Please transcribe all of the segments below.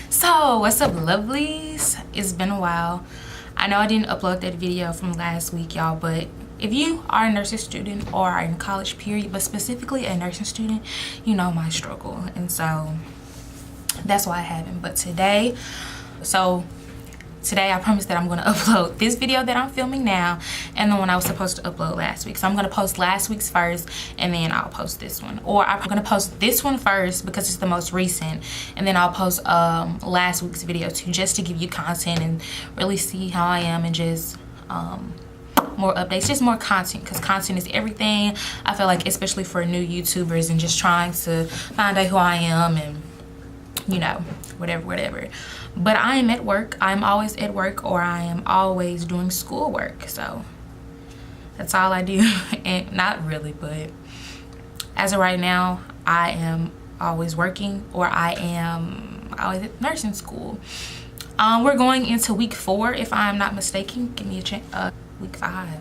So what's up, lovelies? It's been a while. I know I didn't upload that video from last week, y'all, but if you are a nursing student or are in college period, but specifically a nursing student, you know my struggle, and so that's why I haven't. But today I promised that I'm going to upload this video that I'm filming now and the one I was supposed to upload last week. So I'm going to post last week's first and then I'll post this one. Or I'm going to post this one first because it's the most recent, and then I'll post last week's video too, just to give you content and really see how I am, and just more updates, just more content, because content is everything. I feel like, especially for new YouTubers and just trying to find out who I am and, you know, whatever. But I am at work. I'm always at work, or I am always doing schoolwork. So that's all I do. And not really, but as of right now, I am always working, or I am always at nursing school. We're going into week 4, if I'm not mistaken. Give me a chance. Week 5.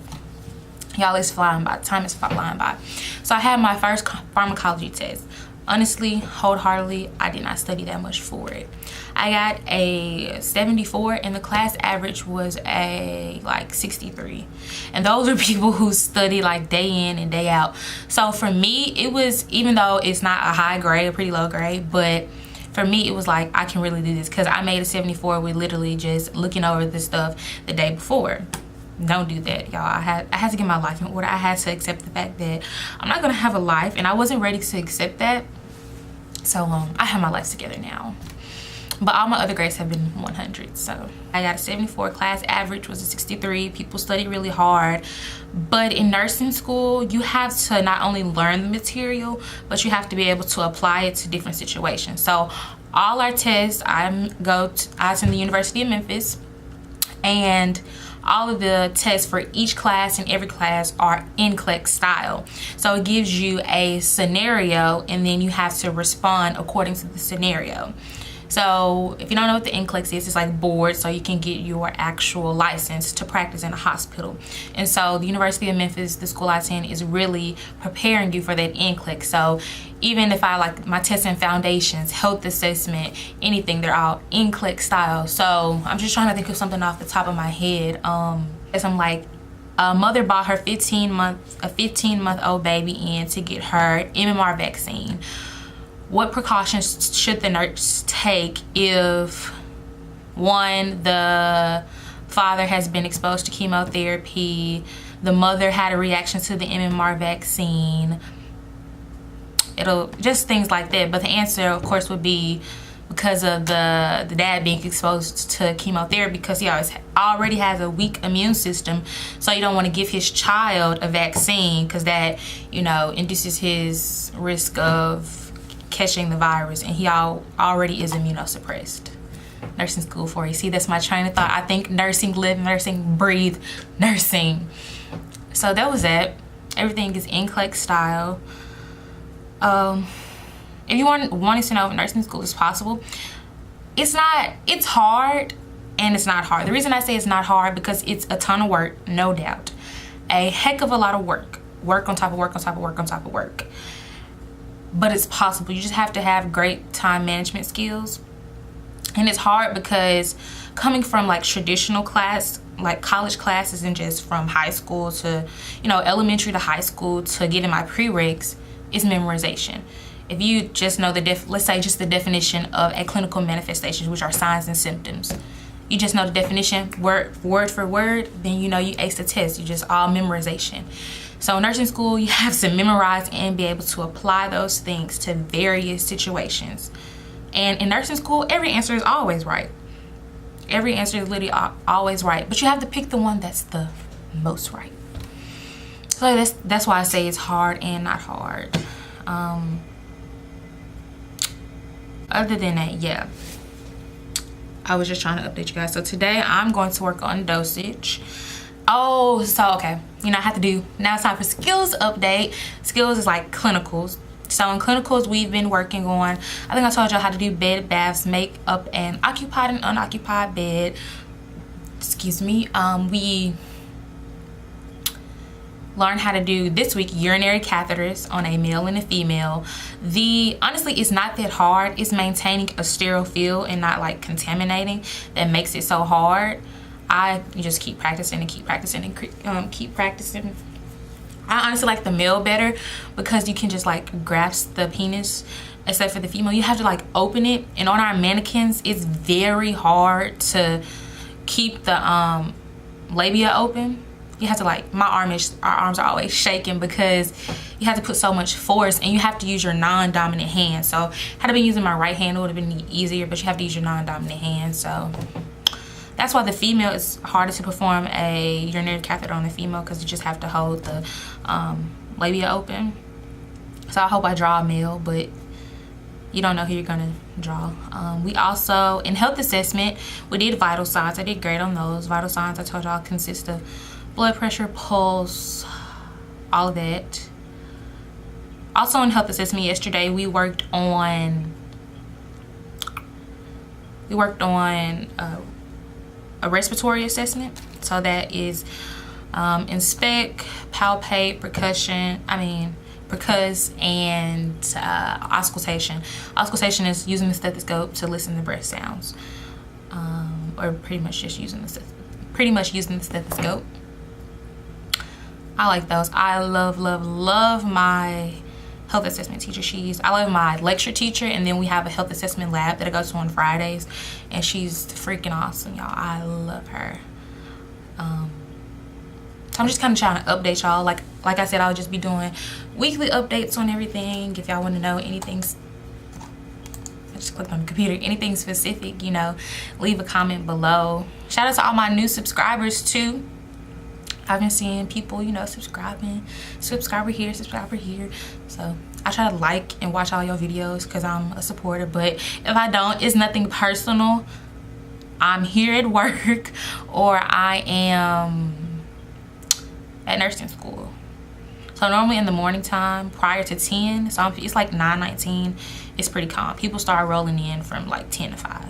Y'all, it's flying by. Time is flying by. So I had my first pharmacology test. Honestly, wholeheartedly, I did not study that much for it. I got a 74 and the class average was a like 63. And those are people who study like day in and day out. So for me, it was, even though it's not a high grade, a pretty low grade, but for me, it was like, I can really do this, because I made a 74 with literally just looking over this stuff the day before. Don't do that, y'all. I had to get my life in order. I had to accept the fact that I'm not gonna have a life, and I wasn't ready to accept that. So I have my life together now, but all my other grades have been 100. So I got a 74. Class average was a 63. People study really hard, but in nursing school, you have to not only learn the material, but you have to be able to apply it to different situations. So all our tests, I attend the University of Memphis, and all of the tests for each class and every class are NCLEX style. So it gives you a scenario, and then you have to respond according to the scenario. So if you don't know what the NCLEX is, it's like board, so you can get your actual license to practice in a hospital. And so the University of Memphis, the school I attend, is really preparing you for that NCLEX. So even if I like my tests and foundations, health assessment, anything, they're all NCLEX style. So I'm just trying to think of something off the top of my head. As I'm like, a mother bought her 15-month-old baby in to get her MMR vaccine. What precautions should the nurse take if, one, the father has been exposed to chemotherapy, the mother had a reaction to the MMR vaccine? It'll just things like that. But the answer, of course, would be because of the dad being exposed to chemotherapy, because he already has a weak immune system. So you don't want to give his child a vaccine, because that, you know, induces his risk of catching the virus, and he already is immunosuppressed. Nursing school for you. See, that's my train of thought. I think nursing, live nursing, breathe nursing. So that was that. Everything is NCLEX style. If you wanting to know if nursing school is possible, it's hard and it's not hard. The reason I say it's not hard, because it's a ton of work, no doubt. A heck of a lot of work. Work on top of work on top of work on top of work. But it's possible. You just have to have great time management skills. And it's hard because coming from like traditional class, like college classes, and just from high school to, you know, elementary to high school to getting my prereqs, is memorization. If you just know let's say just the definition of a clinical manifestation, which are signs and symptoms, you just know the definition word for word, then you know you ace the test. You just all memorization. So in nursing school, you have to memorize and be able to apply those things to various situations. And in nursing school, every answer is always right. Every answer is literally always right, but you have to pick the one that's the most right. So that's why I say it's hard and not hard. Other than that, yeah, I was just trying to update you guys. So today I'm going to work on dosage. Oh, so okay, you know, I have to do, now it's time for skills update. Skills is like clinicals. So in clinicals, we've been working on, I think I told y'all how to do bed, baths, make up an occupied and unoccupied bed. Excuse me. learn how to do this week urinary catheters on a male and a female. Honestly, it's not that hard. It's maintaining a sterile feel and not like contaminating that makes it so hard. You just keep practicing and keep practicing and keep practicing. I honestly like the male better because you can just like grasp the penis, except for the female you have to like open it, and on our mannequins it's very hard to keep the labia open. You have to like, our arms are always shaking because you have to put so much force, and you have to use your non-dominant hand. So had I been using my right hand, it would have been easier, but you have to use your non-dominant hand. So that's why the female is harder to perform a urinary catheter on the female, because you just have to hold the labia open. So I hope I draw a male, but you don't know who you're gonna draw. We also, in health assessment, we did vital signs. I did great on those. Vital signs, I told y'all, consist of blood pressure, pulse, all of that. Also in health assessment yesterday, we worked on a respiratory assessment. So that is inspect, palpate, percuss, and auscultation. Auscultation is using the stethoscope to listen to breath sounds, or pretty much using the stethoscope. I like those. I love my health assessment teacher. I love my lecture teacher, and then we have a health assessment lab that I go to on Fridays, and she's freaking awesome, y'all. I love her. So I'm just kind of trying to update y'all. Like I said, I'll just be doing weekly updates on everything. If y'all want to know anything, I just clicked on the computer, anything specific, you know, leave a comment below. Shout out to all my new subscribers too. I've been seeing people, you know, subscriber here. So I try to like and watch all your videos because I'm a supporter. But if I don't, it's nothing personal. I'm here at work, or I am at nursing school. So normally in the morning time prior to 10, so it's like 9:19, it's pretty calm. People start rolling in from like 10 to 5.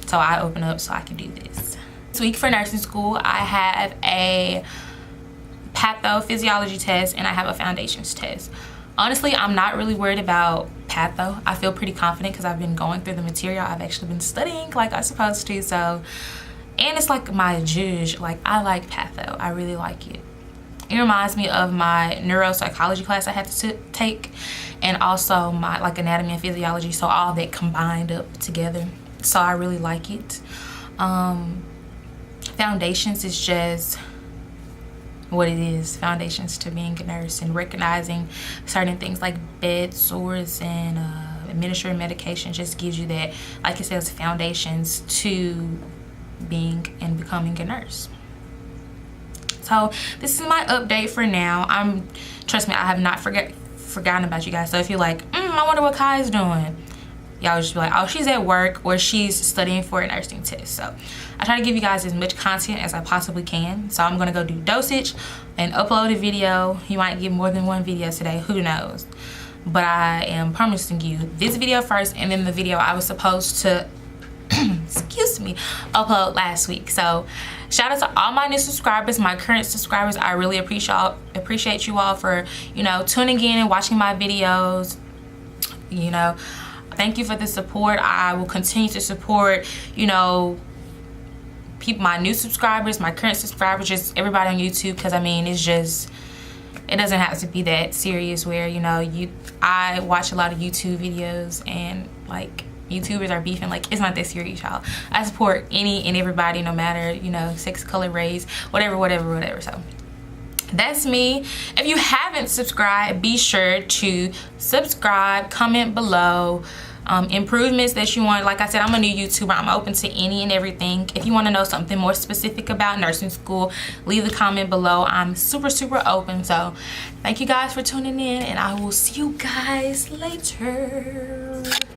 So I open up so I can do this. This week for nursing school, I have a pathophysiology test and I have a foundations test. Honestly, I'm not really worried about patho. I feel pretty confident because I've been going through the material. I've actually been studying like I'm supposed to. So, and it's like my judge. Like, I like patho. I really like it. It reminds me of my neuropsychology class I had to take, and also my like anatomy and physiology. So all that combined up together. So I really like it. Foundations is just what it is. Foundations to being a nurse and recognizing certain things like bed sores and administering medication just gives you that, like it says, foundations to being and becoming a nurse. So this is my update for now. Trust me, I have not forgotten about you guys. So if you're like, I wonder what Kai is doing, y'all just be like, oh, she's at work or she's studying for a nursing test. So I try to give you guys as much content as I possibly can. So I'm gonna go do dosage and upload a video. You might get more than one video today, who knows? But I am promising you this video first, and then the video I was supposed to excuse me, upload last week. So shout out to all my new subscribers, my current subscribers. I really appreciate you all for, you know, tuning in and watching my videos. You know, thank you for the support. I will continue to support, you know, people, my new subscribers, my current subscribers, just everybody on YouTube, because I mean, it's just, it doesn't have to be that serious where, you know, I watch a lot of YouTube videos and like YouTubers are beefing. Like, it's not that serious, y'all. I support any and everybody, no matter, you know, sex, color, race, whatever. So that's me. If you haven't subscribed, be sure to subscribe, comment below improvements that you want. Like I said, I'm a new YouTuber. I'm open to any and everything. If you want to know something more specific about nursing school, leave the comment below. I'm super open. So thank you guys for tuning in, and I will see you guys later.